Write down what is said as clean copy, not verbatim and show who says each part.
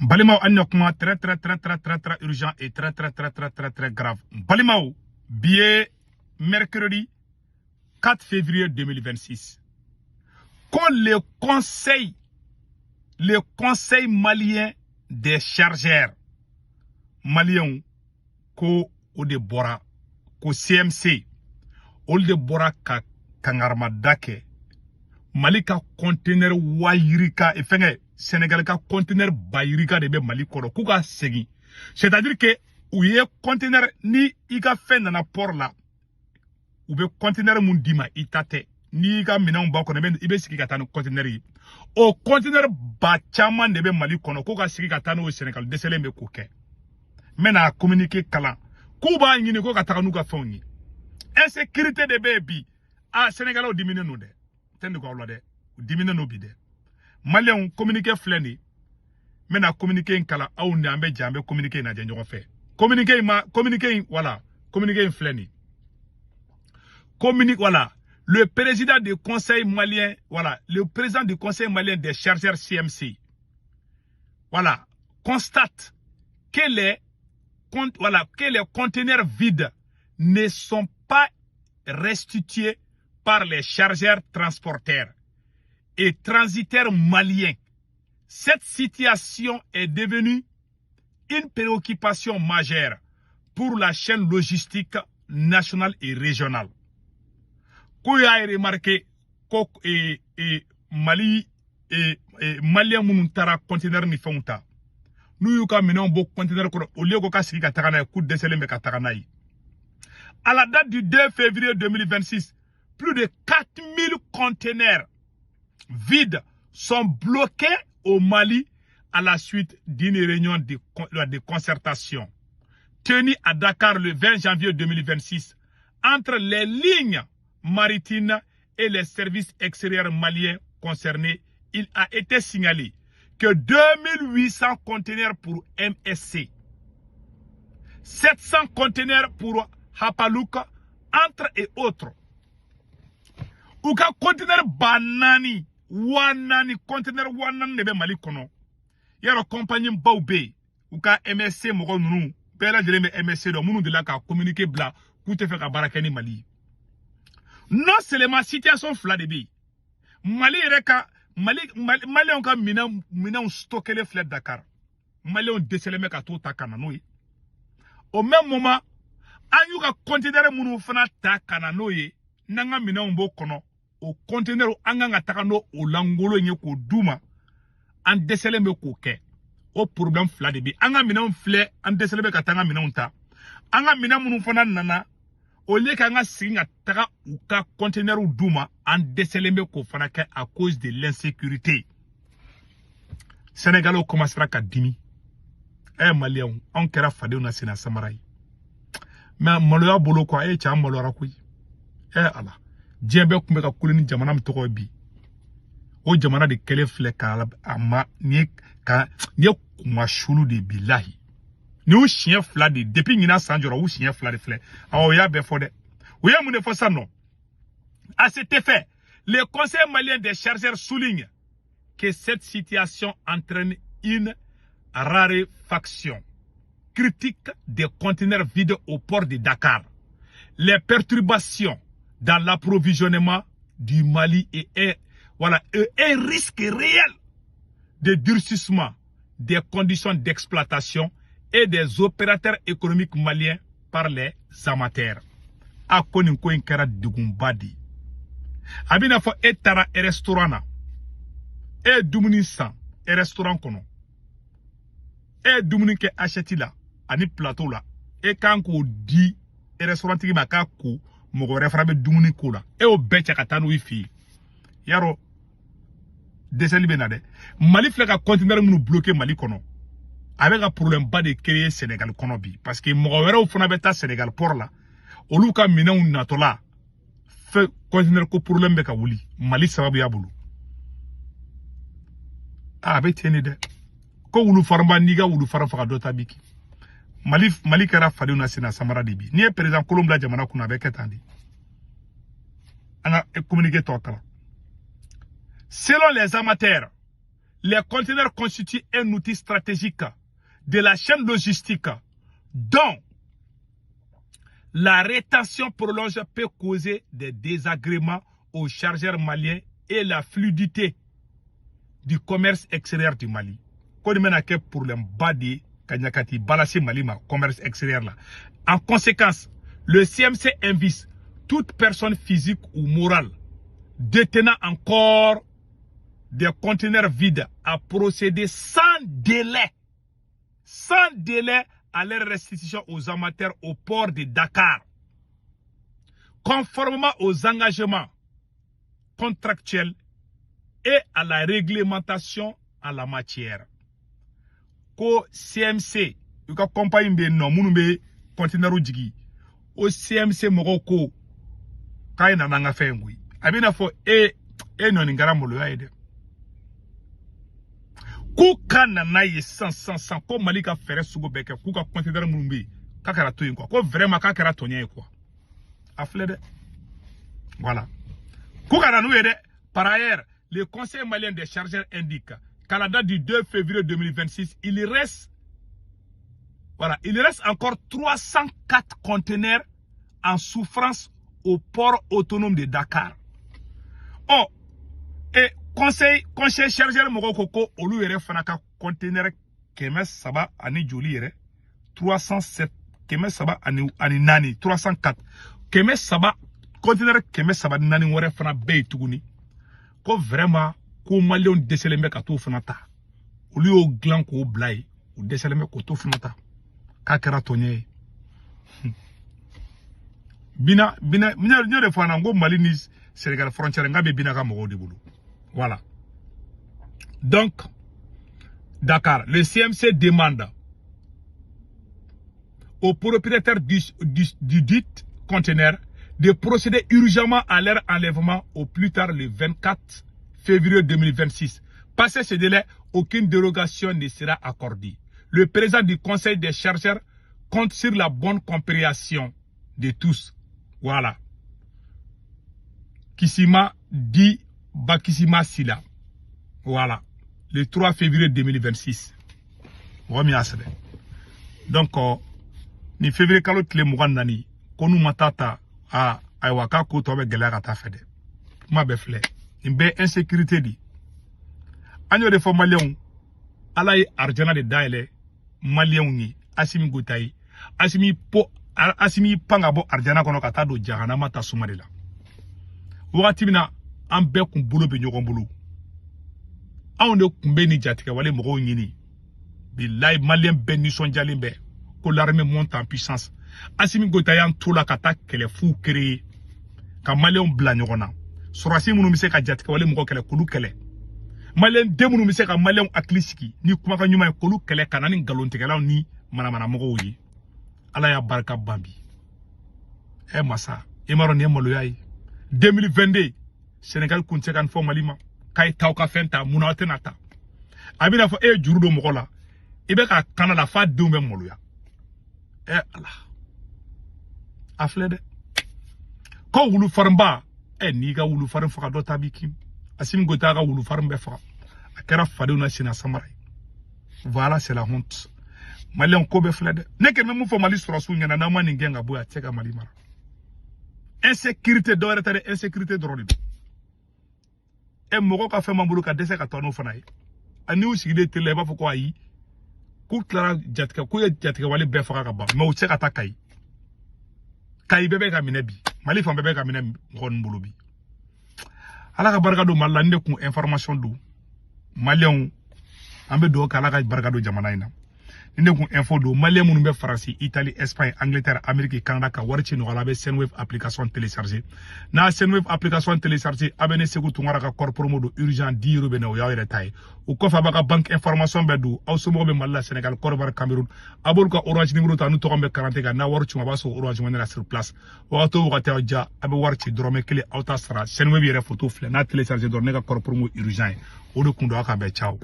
Speaker 1: Balimao Anyokma, très urgent et très grave. Balimao, billet mercredi 4 février 2026. Quand le conseil malien des chargeurs maliens, ko o de bora, ko CMC, o de bora ka kangarmadake, Mali ka conteneur wayirika et Sénégal ka conteneur bayirika de be Mali koro kuka segi. C'est-à-dire que ou ye conteneur ni iga fait na port là. Ou be conteneur mun dima itate ni iga mina ba ko ne ibe sigi kata no conteneur yi. O conteneur ba chama de be Mali kono kuka sigi kata no Sénégal desele me koke. Mena communiquer kala. Kuba ngini ko kata nu ka fonni. Insécurité de baby a Sénégal o diminue no de. Tende ko lo de. Diminue no bi de. Malien communiqué fleni. Mena communiqué en kala ou n'ambe jambe communiqué na djenjo fait. Communiqué voilà, communiqué fleni. Communique voilà, le président du conseil malien, voilà, le président du conseil malien des chargeurs CMC. Voilà, constate que les conteneurs vides ne sont pas restitués par les chargeurs transporteurs et transitaires maliens. Cette situation est devenue une préoccupation majeure pour la chaîne logistique nationale et régionale. Vous avez remarqué que Mali et Malien Mountara conteneur ni fonta. Nous yuka menon bo conteneur au lieu que sigi katakana coup de seleme katakana. À la date du 2 février 2026, plus de 4000 conteneurs vides sont bloqués au Mali à la suite d'une réunion de concertation tenue à Dakar le 20 janvier 2026 entre les lignes maritimes et les services extérieurs maliens concernés. Il a été signalé que 2800 conteneurs pour MSC, 700 conteneurs pour Hapaluka, entre et autres. Ou ka conteneur banani, wanani, conteneur wanani nebe Mali kono. Yaro compagnie baoube, ou ka MSC moko nou, pera jele me MSC do mounou de la ka communiquer bla, koute fe ka barakeni Mali. Non seulement situation fla de bi. Mali reka, Mali on ka mina stocké les flèches Dakar. Mali on décelé me ka to takana noye. Au même moment, an yu ka conteneur mounou fana takana noye, nanga mina on bo kono. Au conteneur anga takano o langolo nye ko douma an décelé me ko ke. Au problème fla de bi. Anga mina on flé an décelé me ka tanga mina on ta. Anga mina mounou fana nana. Au lieu qu'un signe taka ou ka conteneur ou douma en décelé ko fanaka à cause de l'insécurité. Sénégal commencera à dimi. Malien, on kera fade on a sena samarai. Mais maloya bolo quoi cha malora kui. Allah. Djembe kumbe ka kulini jamana mtoko bi. O jamana de kele fleka ama ni kuma shulu de billahi. Nous chien flade depuis Nina Sanjora ou chien flade flé. Alors ya befode. Oui mon fois ça non. À cet effet, le conseil malien des chargeurs souligne que cette situation entraîne une raréfaction critique des conteneurs vides au port de Dakar. Les perturbations dans l'approvisionnement du Mali et un risque réel de durcissement des conditions d'exploitation et des opérateurs économiques maliens par les amateurs. A konin ko inkara dugumbadi. Abina fo etara e restaurant e dumuni san e restaurant kono. E dumuni ke acheti la ani plateau la e kan ko di e restaurant ki ma ka ko mo go refrabe dumuni ko la e o becha katanu wifi. Yaro deseli benade. Mali fleka conteneur munu bloqué Mali kono. Avec un problème pas de créer Sénégal konobi parce que mouawera ou fona beta Sénégal pour là olu ka mina un natola fait conteneur ko problème be ka wuli Mali sababu ya bulu be tene de ko wulu faramba niga wulu fara faka dota biki Mali kara fadi una sina samara dibi ni président Colombe jamana kuna be ketandi ana communiquer total selon les amateurs les conteneurs constituent un outil stratégique de la chaîne logistique dont la rétention prolongée peut causer des désagréments aux chargeurs maliens et la fluidité du commerce extérieur du Mali. Quand on a pour le bas de Kanyakati, balasser Mali, commerce extérieur là. En conséquence, le CMC invite toute personne physique ou morale détenant encore des conteneurs vides à procéder sans délai à leur restitution aux amateurs au port de Dakar, conformément aux engagements contractuels et à la réglementation en la matière. Ko CMC, you ka compagnie be no munu be conteneur jigi. O CMC mogoko kay na nga fengui. Abina fo no ngara molo ya ede. Ku kana na ye sans ko Mali ka fere sugo beke ku ka conteneur munu be ka kara to yin ko vraiment ka kara to nyen quoi. Aflede. Voilà. Ku kana nou ede. Par ailleurs, le Conseil malien des chargeurs indique qu'à la date du 2 février 2026, il reste encore 304 conteneurs en souffrance au port autonome de Dakar. Oh, et Conseil chargeur Mogokoko, olu yere fanaka conteneur keme saba ani joli yere 307 keme saba ani nani 304 keme saba conteneur keme saba nani wore fana be tuguni. Ko vraiment ko Malion décelé ka to fanata au lieu au gland ko blay ou décelé ko to fanata ka kera tonye bina de fana ngo Mali ni Sénégal frontière ngabe bina ka mo de bulu. Voilà. Donc Dakar, le CMC demande aux propriétaires du dit conteneur de procéder urgemment à leur enlèvement au plus tard le 24 février 2026. Passé ce délai, aucune dérogation ne sera accordée. Le président du conseil des chargeurs compte sur la bonne compréhension de tous. Voilà. Kissima dit Bakissima Sila. Voilà. Le 3 février 2026. Donc, ni février kalot le Mourandani, konu matata. Ah, aywa ko to be gela ka ta fede ma be fle imbe insécurité di agno de fo malien alay arjana de daile malien ni asimi gotai asimi panga bo arjana kono ka ta do jahannama ta sumare la wakati bina an be kun bolo be nyogon bolo an de kun be ni jatika wale mo nyini billahi malien be ni sonjali be ko l'armée monte en puissance. Asimi Gotayan tout la kata kele fou créé ka Malien bla nyogona sorasi munu mise ka jatika wale mko kele kulu kele Malien de munu mise ka Malien aklisiki ni kuma ka nyuma kulu kele kanani galontekela ni mana moko yi ala ya barka bambi massa imaro ni molo yayi 2022 Sénégal kunte kan fo malima kay taw ka fenta muna tenata abina fo jurudo moko la ibe ka kanala fa dumbe molo ya Allah aflede ko wulu farmba ni ga wulu farim faka do tabikim asim gota ga wulu farim be faka akara fadu na sina samaray. Voilà, c'est la honte. Malien ko be flede neke me mu fo Mali soro su nyana na mani ngenga boya teka Mali mara insécurité do retare insécurité droli moko ka fe mambulu ka dese ka tono fana yi ani usigide tele ba fo ko ayi ku klara jatka ku jatka wale be faka ka ba me u teka ta kai bebe ka minebi Mali fam bebe ka minem ngon mbulubi ala ka barka do malla nde ku information do malien ambe do kala ka barka do jamana ina nde ku info do malien munu be France Italie Espagne Angleterre Amérique Canada ka warchi no ala be Senwave application télécharger na Senwave application télécharger abene segu tungara ka corps modo urgent 10 euro be no yaw tay u ko fa baka banque information be do aw sumo be malla Sénégal Korbar Cameroun abol ko orange numéro ta nu to be 40 ga na warchi ma baso orange monera sur place wato wakati ja abe warchi drome kele auta sara Senwave yere photo fle na télécharger do ne ka corps mo urgent o do kundo aka be ciao.